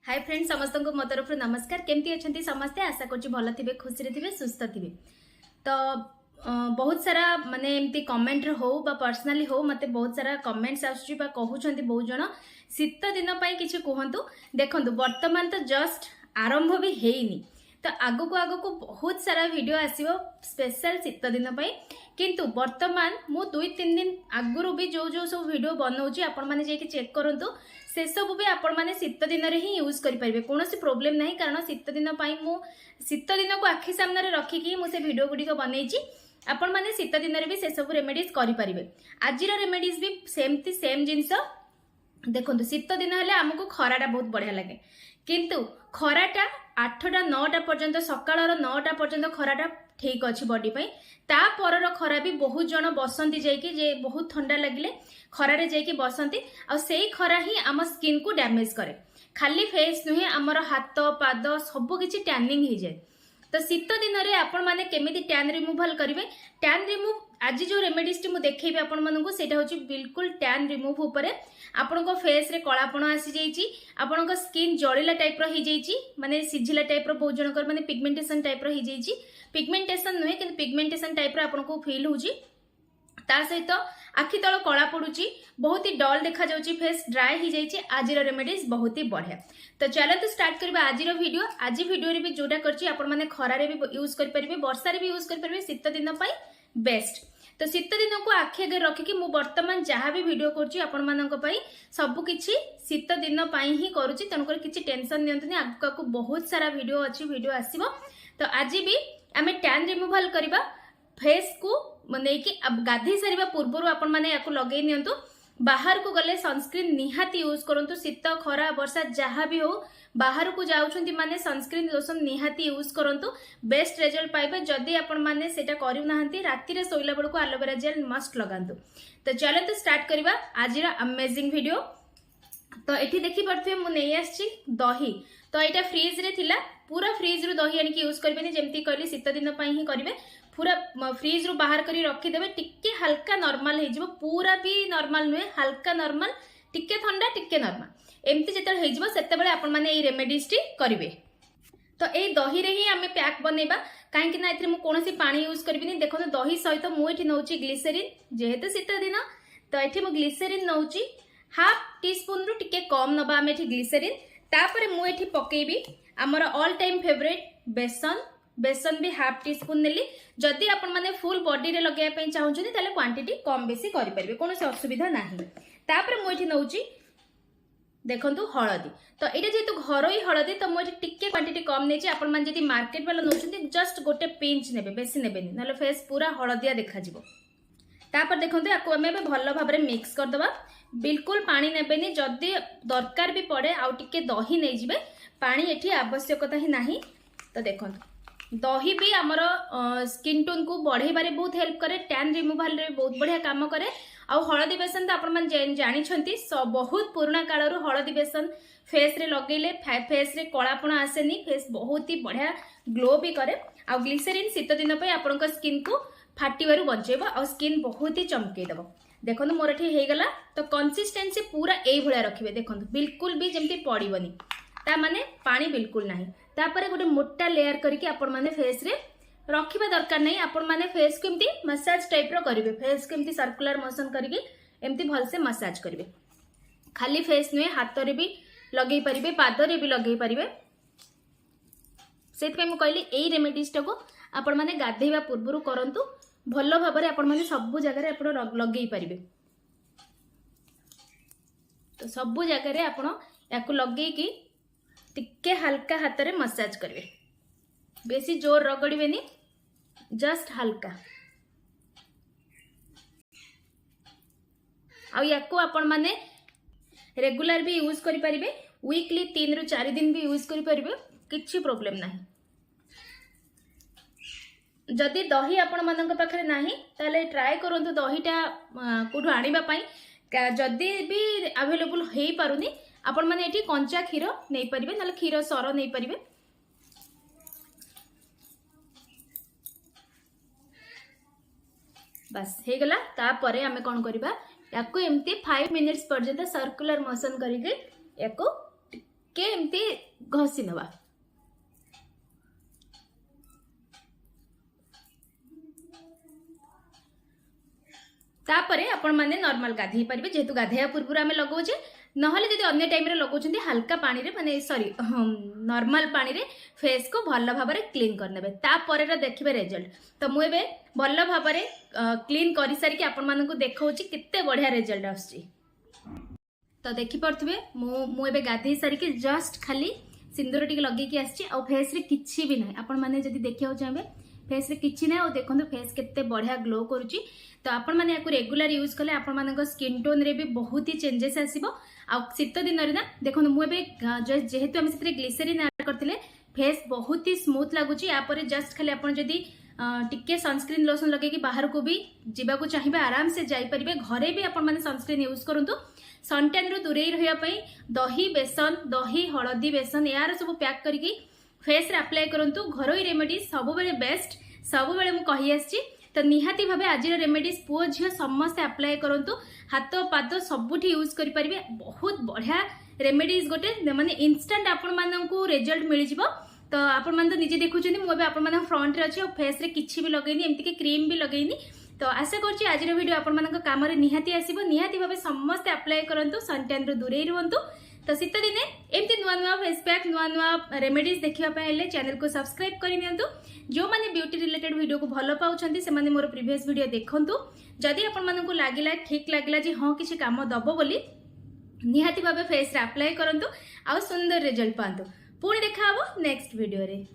Hi friends समस्त को मो तरफ नमस्कार। केमती अच्छा समस्ते आशा कर भल थे खुशी थे सुस्थ थे। तो बहुत सारा माने एमती कमेंट हो पर्सनाली हो मते बहुत सारा कमेंट्स आसुची कहउछंती बहुत जण शीत दिन पई किछि कहंतु। देखंतु वर्तमान तो जस्ट आरंभ भी हेइनी, तो आगो को बहुत सारा वीडियो आसीबो स्पेशल शीत दिन पई। किंतु वर्तमान मु 2-3 दिन आगुरु भी जो जो सब वीडियो बनाऊँगी आपण माने जे कि चेक करंतु से सब भी आपण माने शीत दिन रे ही यूज करि परिबे, कोनोसी प्रॉब्लम नहीं। कारण शीत दिन पई मु शीत दिन को आखि सामने रे रखिकी मु से वीडियो गुडी को बनैछि। आपण माने शीत दिन रे भी से सब रेमेडीज करि परिबे। आजिर रेमेडीज भी सेमती सेम जिंस देखंतु। शीत दिन हेले हमको खराटा बहुत बढ़िया लगे, किंतु खराटा 8टा 9टा पर्यंत सकाळर 9टा पर्यंत खराटा ठीक अच्छी बॉडी पाई। ता परर खरा भी बहुत जन बसंती जाइकी जे बहुत ठंडा लगिले खरारे जाइकी बसंती आ सेई खरा ही आम स्किन को डैमेज करे। खाली फेस नुहे आमर हाथ पाद सब किछि टैनिंग हो जाए। तो शीत दिन रे आपण माने केमिति टैन रिमूवल करिवे। टैन रिमूव आज जो रेमेडीज टी मु देखैबे आपण मानकु सेटा होची बिल्कुल टैन रिमूव ऊपरे। आपनको फेस रे कलापण आसी जाइछि, आपनको स्किन जळिला टाइप रो ही जाइछि, माने सिझिला टाइप रो बहुत जनकर माने पिगमेंटेशन टाइप रो ही जाइछि। पिगमेंटेशन नुहे कि पिगमेंटेशन टाइप रो आपनको फील होची। ता सहित आखि तल कला पड़ुची, बहुत ही डल देखा जाउची, फेस ड्राई ही जाइछि। आजिर रेमेडीज बहुत ही बढ़िया। तो चलो तो स्टार्ट करबा आजिर वीडियो। आज वीडियो रे भी जोटा करछि आपण माने खरा रे भी यूज कर परिबे, वर्षा रे भी यूज कर परिबे, शीत दिन पई बेस्ट। तो शीत दिन को आखि आगे रखिकी मु वर्तमान जहाँ भी वीडियो करछि आपण मानक पई सब किछि शीत दिन पई ही करूछि। तनकर किछि टेंशन नियंतुनी, आगु बहुत सारा वीडियो अछि, वीडियो आसीबो। तो आज भी आमे टैन रिमूवल करबा। फेस को माने कि गाधी सारिबा पूर्व आपण माने याको लगै नियंतु। बाहर को गले सनस्क्रीन निहाती यूज करंतु। शीत खरा वर्षा जहाँ भी हो बाहर को जाउछंती माने सनस्क्रीन लोशन निहाती यूज करंतु, बेस्ट रिजल्ट पाइबे। जदि आपण माने सेटा करिउ नाहंती राती रे सोइला बेल को एलोवेरा जेल मस्ट लगांतु। तो चलो तो स्टार्ट करबा आजिरा अमेजिंग वीडियो। तो एठी देखि परथि मु नै आछि दही। तो एटा फ्रीज रे थिला, पूरा फ्रीज रु दही आनिकी यूज करबेनी। जेमती कहली शीत दिन पई ही करिवे। पूरा फ्रीज रु बाहर करी रखी देबे, टिके हल्का नॉर्मल हे जिवो, पूरा भी नॉर्मल नुहे, हल्का नॉर्मल, टिके ठंडा टिके नॉर्मल एमती जेतल हे जिवो सेते आपण माने ए रेमेडीज टी करिवे। तो ए दही रे ही आमे पैक बनेबा, काहे कि ना एथरे मु कोनोसी पानी यूज करबिनी। देखो दही सहित मु एठी नउची ग्लिसरीन, जेहेतु शीत दिन तो एठी मु ग्लिसरीन नउची हाफ टी स्पून रु टिके कम नबा आमे एठी ग्लिसरीन। तापरे मु एठी पकेइबी हमर ऑल टाइम फेवरेट बेसन। बेसन भी हाफ टी स्पून नेली। जदि आपण माने फुल बॉडी रे लगाय पई चाहुछनी ताले क्वांटिटी कम बेसी करि परिबे, कोनोसी असुविधा नाही। तापरे मु एठी नउची देखंतु हळदी। तो एटा जेतु घरोई हळदी तो मु एठी टिके क्वांटिटी कम नेची। आपण माने जदि मार्केट वाला नउछनी जस्ट गोटे पिंच नेबे, बेसी नेबेनी, नले फेस पूरा हळदिया देखा जिवो। तापर देखंतु याको हमें भल भाबरे मिक्स कर दबा। बिल्कुल पानी नेबेनी, जदि दरकार भी पड़े आउ टिके दही नै जिवे, पानी एठी आवश्यकता ही नाही। तो देखंतु दही भी आमर स्किन टोन को बढ़ेबारे बहुत हेल्प करे, टैन रिमूवल रे बहुत बढ़िया काम करे। आ हळदी बेसन तो आपण मन जानि छंती बहुत पुराना कालरू हळदी बेसन फेस रे लगेले फेस रे कलापण आसेनी, फेस बहुत ही बढ़िया ग्लो भी करे। आ ग्लिसरीन शीत दिन पे आपनका स्किन को फाटिबारु बचेबो आ स्किन बहुत ही चमकै देबो। देखंतु मोर एठी हे गला। तो कंसिस्टेंसी पूरा एई भलिया रखिबे। देखंतु बिल्कुल भी जेमती पड़िबनी, ता माने पानी बिल्कुल नाही। तापरे गोटे मोटा लेयर करके आपण माने फेस रे रखिबा दरकार नहीं। आपण माने फेस को एमती मसाज टाइप रो करिवे, फेस को एमती सर्कुलर मोशन करके एमती भल से मसाज करिवे। खाली फेस नुहे, हाथ रे भी लगेई परिबे, पाद रे भी लगेई परिबे। सेत पे मु कहली एई रेमेडीज टाको आपण माने गाधेबा पूर्वरु करंतु, भलो भाबरे आपण माने सब जगह रे आपण लगेई परिबे। तो सब जगह रे आपण याको लगेई की टिके हल्का हाथ रे मसाज करिवे, बेसी जोर रगड़िबेनी, जस्ट हल्का। आ याको आपण माने रेगुलर भी यूज करि परिबे, वीकली 3 रु 4 दिन भी यूज करि परिबे, किछि प्रॉब्लम नाही। जदि दही आपण मानक पाखरे नाही ताले ट्राई करंतु दहीटा कोठु आनिबा पई। जदि भी अवेलेबल हेई पारुनी आपण माने एठी कंचा क्षीर नै परिबे, नले क्षीर सर नै परिबे। बस हे गला। तापरे आमे कोन करिबा, याको एमती 5 मिनिट्स पर्यंत सर्कुलर मोशन करिके याको टिके एमती घसी नवा। तापरे आपण माने नॉर्मल गाधेई परिबे, जेहेतु गाधेया पूर्व आम लगौचे, नहले जदि अन्य टाइम रे लगौछन्ती हल्का पानी रे माने सॉरी नॉर्मल पानी रे फेस को भल भाबरे क्लीन करनेबे। तापरे रे देखिबे रिजल्ट। तो मु एबे भल भाबरे क्लीन करि सारी कि आपण मानकु देखौची केते बढ़िया रिजल्ट आछी। तो देखि परथबे मु एबे गाधेई सारी कि जस्ट खाली सिंदूर टिके लगे कि आछी आ फेस रे किछि भी नै। आपण माने जदि देखियो चाहबे फेस रे किछि नै, आ देखंतु फेस केते बढ़िया ग्लो करूची। तो आपण माने याकु रेगुलर यूज कले आपण मानक स्किन टोन रे भी बहुत ही चेंजेस आसीबो। आ शीत दिन रे ना देखंतु मु एबे जेहेतु हम सेतरे ग्लिसरीन ऐड करथिले फेस बहुत ही स्मूथ लागुची। या परे जस्ट खाली आपण जदि टिके सनस्क्रीन लोशन लगे कि बाहर को भी जीवा को चाहिए आराम से जाई परिबे। घरे भी आपण माने सनस्क्रीन यूज करंतु। सनटैन रो दूरे रहिया पई दही बेसन, दही हळदी बेसन यार सब पैक करके फेस रे अप्लाई करंतु। घरोई रेमेडी सब बेले बेस्ट, सब बेले मु कहि आछि। तो निहाती भाबे आज रेमेडीज पुओ झियो समस्त अप्लाई करंतु। हाथ पाद सबुठी यूज करि परिबे। बहुत बढ़िया रेमेडीज गोटे माने इंस्टेंट आपण माननकु रिजल्ट मिल जिवो। तो आपण मान तो निजे देखुछन्ती मु एबे आपण मान फ्रंट रे अछि और फेस रे किछि भी लगैनी, एमति के क्रीम भी लगैनी। तो आशा करछि आज वीडियो आपण मानक काम रे निहाती आसीबो। निहाती भाबे समस्त अप्लाई करंतु, सनटैन रो दूरे रहंतु। तो शीत दिने एमती नुआ नुआ फेस पैक नुआ नुआ रेमेडीज देखिया पय हेले चैनल को सब्सक्राइब करि नियंतु। जो माने ब्यूटी रिलेटेड वीडियो को भलो पाउछन्ती से माने मोर प्रीवियस वीडियो देखंतु। जदि आपण मानकु लागिला ठीक लागिला जे हां किछि काम दबो बोली निहाती भाबे फेस रे अप्लाई करंतु आ सुंदर रिजल्ट पांतु। पुणी देखा हबो नेक्स्ट वीडियो रे।